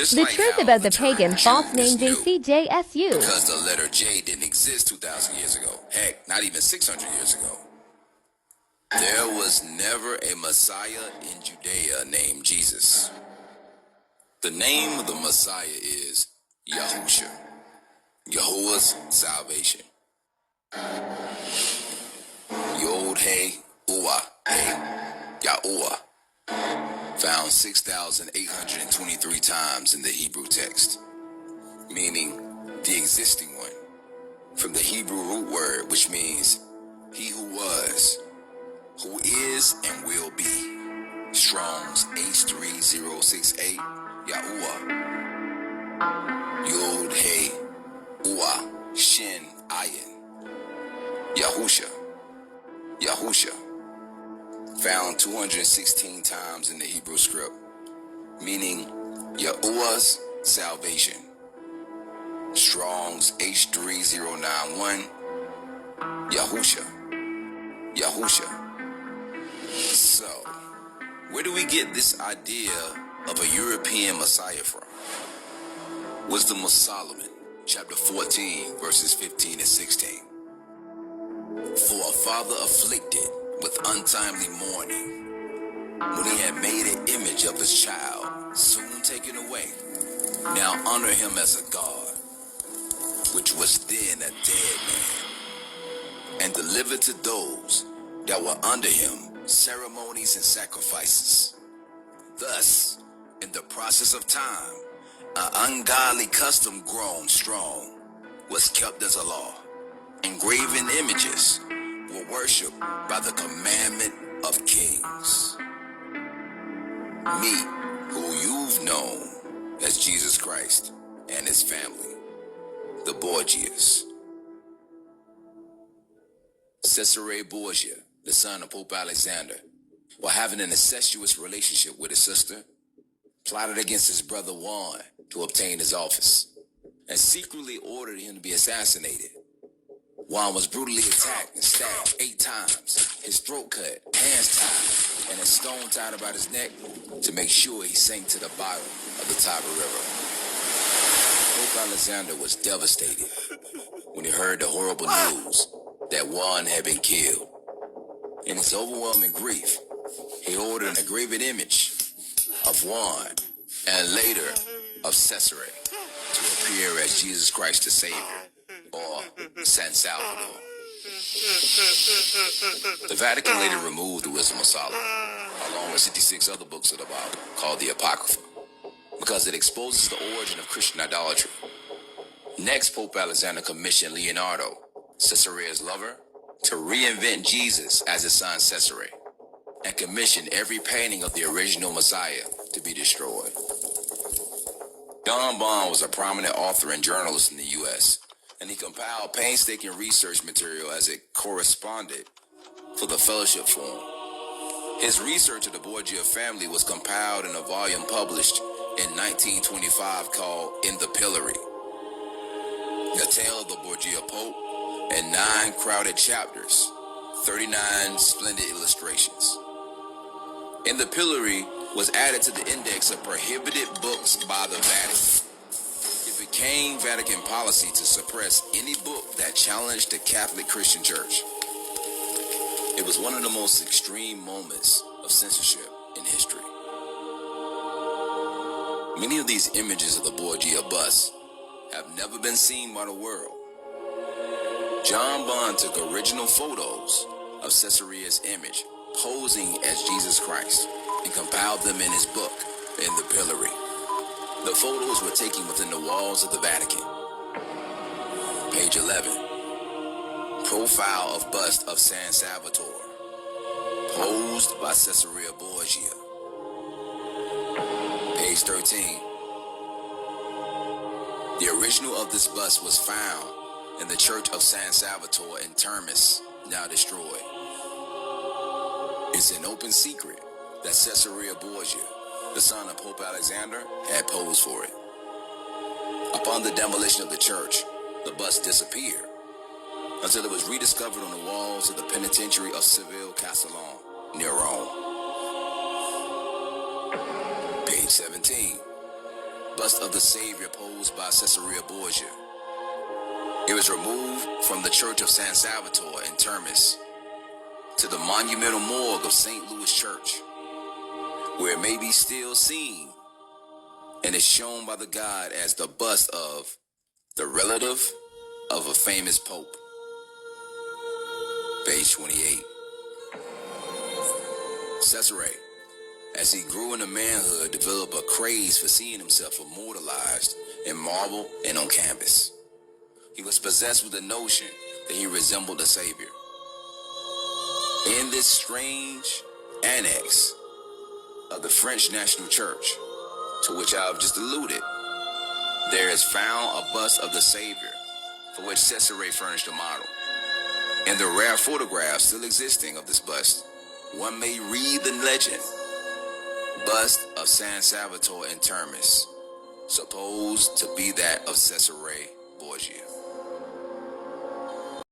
Just The like truth how about the term pagan Jew false is name new, JCJSU. because the letter J didn't exist 2,000 years ago. Heck, not even 600 years ago. There was never a Messiah in Judea named Jesus. The name of the Messiah is Yahusha, Yahuwah's salvation. Yod He Uwa He Yahuwah, found 6,823 times in the Hebrew text, meaning the existing one, from the Hebrew root word which means he who was, who is and will be. Strong's H3068, Yahuwah. Yod He Uwa Shin Ayin. Yahusha. Yahusha. Found 216 times in the Hebrew script, meaning Yahuwah's salvation. Strong's H3091, Yahusha. Yahusha. So, where do we get this idea of a European Messiah from? Wisdom of Solomon, chapter 14, verses 15 and 16. For a father afflicted with untimely mourning, when he had made an image of his child, soon taken away, now honor him as a God, which was then a dead man, and delivered to those that were under him ceremonies and sacrifices. Thus, in the process of time, an ungodly custom grown strong was kept as a law. Engraven images were worshipped by the commandment of kings. Me, who you've known as Jesus Christ and his family, the Borgias. Cesare Borgia, the son of Pope Alexander, while having an incestuous relationship with his sister, plotted against his brother Juan to obtain his office, and secretly ordered him to be assassinated. Juan was brutally attacked and stabbed 8 times, his throat cut, hands tied, and a stone tied about his neck to make sure he sank to the bottom of the Tiber River. Pope Alexander was devastated when he heard the horrible news that Juan had been killed. In his overwhelming grief, he ordered an engraved image of Juan and later of Cesare to appear as Jesus Christ the Savior, or San Salvador. The Vatican later removed the Wisdom of Solomon, along with 66 other books of the Bible, called the Apocrypha, because it exposes the origin of Christian idolatry. Next, Pope Alexander commissioned Leonardo, Caesarea's lover, to reinvent Jesus as his son Cesare, and commissioned every painting of the original Messiah to be destroyed. Don Bond was a prominent author and journalist in the U.S., and he compiled painstaking research material as it corresponded for the Fellowship Forum. His research of the Borgia family was compiled in a volume published in 1925 called In the Pillory, The Tale of the Borgia Pope, and 9 crowded chapters, 39 splendid illustrations. In the Pillory was added to the index of prohibited books by the Vatican. It became Vatican policy to suppress any book that challenged the Catholic Christian Church. It was one of the most extreme moments of censorship in history. Many of these images of the Borgia bust have never been seen by the world. John Bond took original photos of Caesarea's image posing as Jesus Christ and compiled them in his book, In the Pillory. The photos were taken within the walls of the Vatican. Page 11. Profile of bust of San Salvatore, posed by Cesarea Borgia. Page 13. The original of this bust was found in the Church of San Salvatore in Termis, now destroyed. It's an open secret that Cesarea Borgia, the son of Pope Alexander, had posed for it. Upon the demolition of the church, the bust disappeared until it was rediscovered on the walls of the penitentiary of Seville Castellon near Rome. Page 17. bust of the Savior posed by Caesarea Borgia. It was removed from the Church of San Salvatore in Termis to the monumental morgue of St. Louis Church, where it may be still seen and is shown by the guide as the bust of the relative of a famous pope. Page 28. Cesare, as he grew into manhood, developed a craze for seeing himself immortalized in marble and on canvas. He was possessed with the notion that he resembled the Savior. In this strange annex of the French National Church, to which I have just alluded, there is found a bust of the Savior, for which Cesare furnished a model. In the rare photographs still existing of this bust, one may read the legend, Bust of San Salvatore in Termis, supposed to be that of Cesare Borgia.